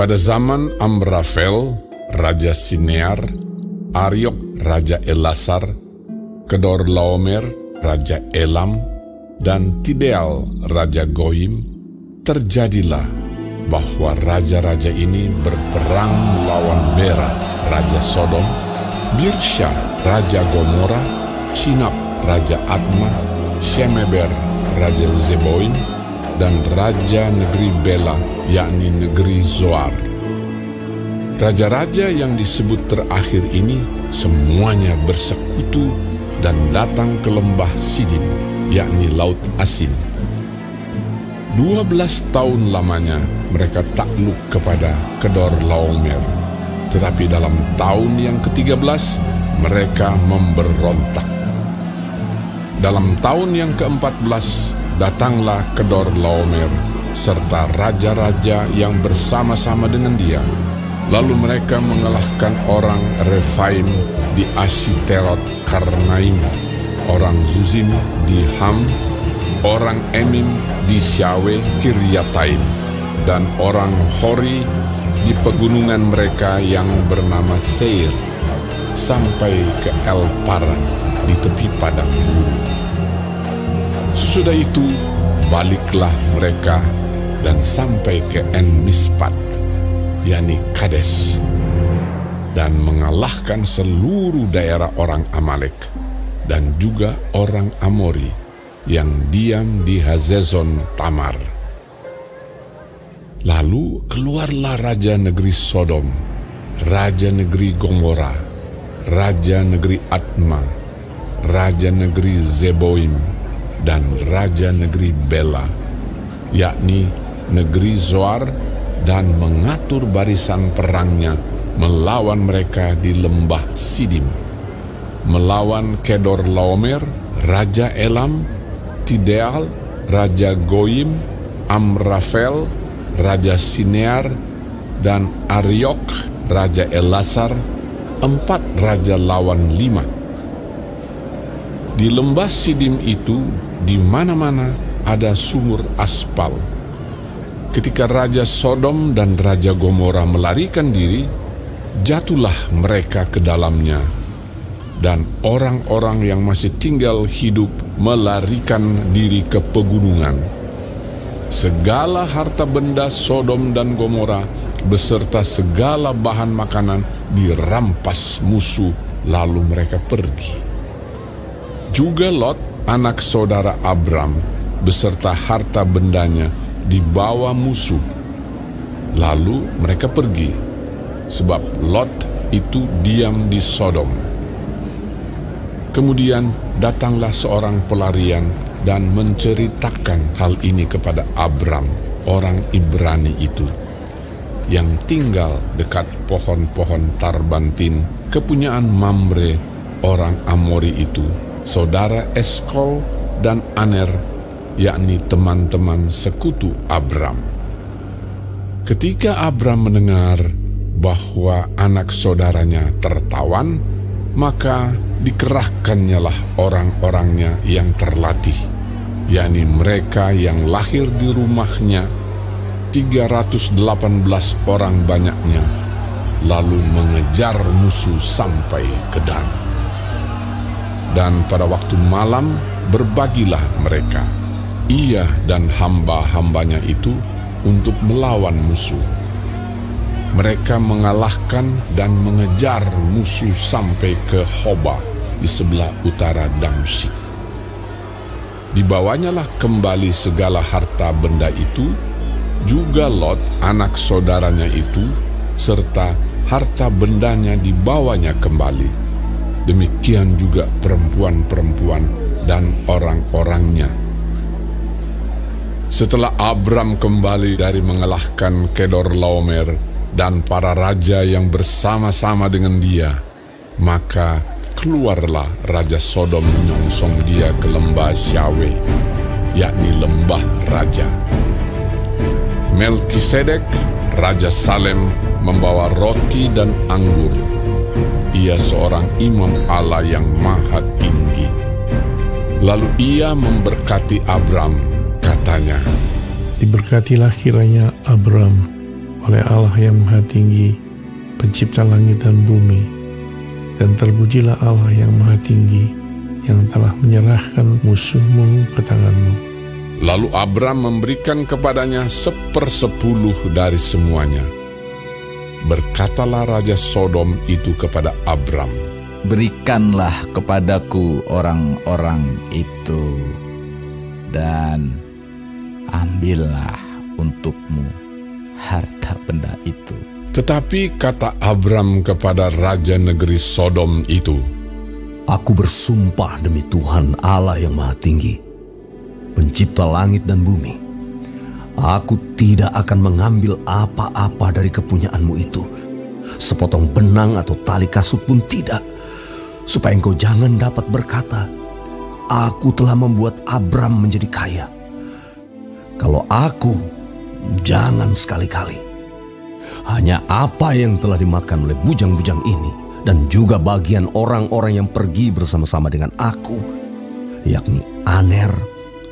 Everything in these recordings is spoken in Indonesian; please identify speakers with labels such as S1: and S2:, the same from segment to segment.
S1: Pada zaman Amrafel, Raja Sinear, Ariok, Raja Elasar, Kedorlaomer, Raja Elam, dan Tideal, Raja Goyim, terjadilah bahwa raja-raja ini berperang melawan Bera, Raja Sodom, Birsha, Raja Gomora, Shinab, Raja Adma, Shemeber, Raja Zeboim, dan Raja negeri Bela, yakni negeri Zoar. Raja-raja yang disebut terakhir ini semuanya bersekutu dan datang ke lembah Sidim, yakni Laut Asin. 12 tahun lamanya mereka takluk kepada Kedorlaomer, tetapi dalam tahun yang ke-13 mereka memberontak. Dalam tahun yang ke-14 datanglah Kedorlaomer serta raja-raja yang bersama-sama dengan dia. Lalu mereka mengalahkan orang Refaim di Ashiterot Karnaim, orang Zuzim di Ham, orang Emim di Syawe Kiryataim, dan orang Hori di pegunungan mereka yang bernama Seir, sampai ke El Paran di tepi padang gurun. Sesudah itu baliklah mereka dan sampai ke En Mispat, yakni Kades, dan mengalahkan seluruh daerah orang Amalek dan juga orang Amori yang diam di Hazezon Tamar. Lalu keluarlah raja negeri Sodom, raja negeri Gomora, raja negeri Adma, raja negeri Zeboim, dan raja negeri Bela, yakni negeri Zoar, dan mengatur barisan perangnya melawan mereka di lembah Sidim, melawan Kedorlaomer, Raja Elam, Tideal, Raja Goyim, Amrafel, Raja Sinear, dan Ariok, Raja Elasar, 4 raja lawan 5. Di lembah Sidim itu, di mana-mana ada sumur aspal. Ketika Raja Sodom dan Raja Gomora melarikan diri, jatuhlah mereka ke dalamnya, dan orang-orang yang masih tinggal hidup melarikan diri ke pegunungan. Segala harta benda Sodom dan Gomora beserta segala bahan makanan dirampas musuh, lalu mereka pergi. Juga Lot, anak saudara Abram, beserta harta bendanya dibawa musuh, lalu mereka pergi, sebab Lot itu diam di Sodom. Kemudian datanglah seorang pelarian dan menceritakan hal ini kepada Abram, orang Ibrani itu, yang tinggal dekat pohon-pohon Tarbantin, kepunyaan Mamre, orang Amori itu, saudara Eskol dan Aner, yakni teman-teman sekutu Abram. Ketika Abram mendengar bahwa anak saudaranya tertawan, maka dikerahkannyalah orang-orangnya yang terlatih, yakni mereka yang lahir di rumahnya, 318 orang banyaknya, lalu mengejar musuh sampai ke Dan. Dan pada waktu malam berbagilah mereka, ia dan hamba-hambanya itu, untuk melawan musuh. Mereka mengalahkan dan mengejar musuh sampai ke Hoba di sebelah utara Damsyik. Dibawanyalah kembali segala harta benda itu, juga Lot anak saudaranya itu, serta harta bendanya dibawanya kembali. Demikian juga perempuan-perempuan dan orang-orangnya. Setelah Abram kembali dari mengalahkan Kedorlaomer dan para raja yang bersama-sama dengan dia, maka keluarlah Raja Sodom menyongsong dia ke lembah Syawe, yakni lembah raja. Melkisedek, Raja Salem, membawa roti dan anggur. Ia seorang imam Allah yang maha tinggi. Lalu ia memberkati Abram, katanya,
S2: "Diberkatilah kiranya Abram oleh Allah yang Maha Tinggi, pencipta langit dan bumi, dan terpujilah Allah yang Maha Tinggi, yang telah menyerahkan musuhmu ke tanganmu.
S1: Lalu Abram memberikan kepadanya 1/10 dari semuanya. Berkatalah Raja Sodom itu kepada Abram,
S3: "Berikanlah kepadaku orang-orang itu, dan ambillah untukmu harta benda itu."
S1: Tetapi kata Abram kepada Raja negeri Sodom itu,
S4: "Aku bersumpah demi Tuhan Allah yang Maha Tinggi, pencipta langit dan bumi, aku tidak akan mengambil apa-apa dari kepunyaanmu itu, sepotong benang atau tali kasut pun tidak, supaya engkau jangan dapat berkata, aku telah membuat Abram menjadi kaya. Kalau aku, jangan sekali-kali. Hanya apa yang telah dimakan oleh bujang-bujang ini, dan juga bagian orang-orang yang pergi bersama-sama dengan aku, yakni Aner,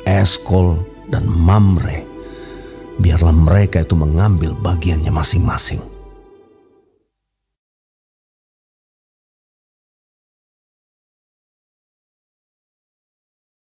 S4: Eskol, dan Mamre, biarlah mereka itu mengambil bagiannya masing-masing."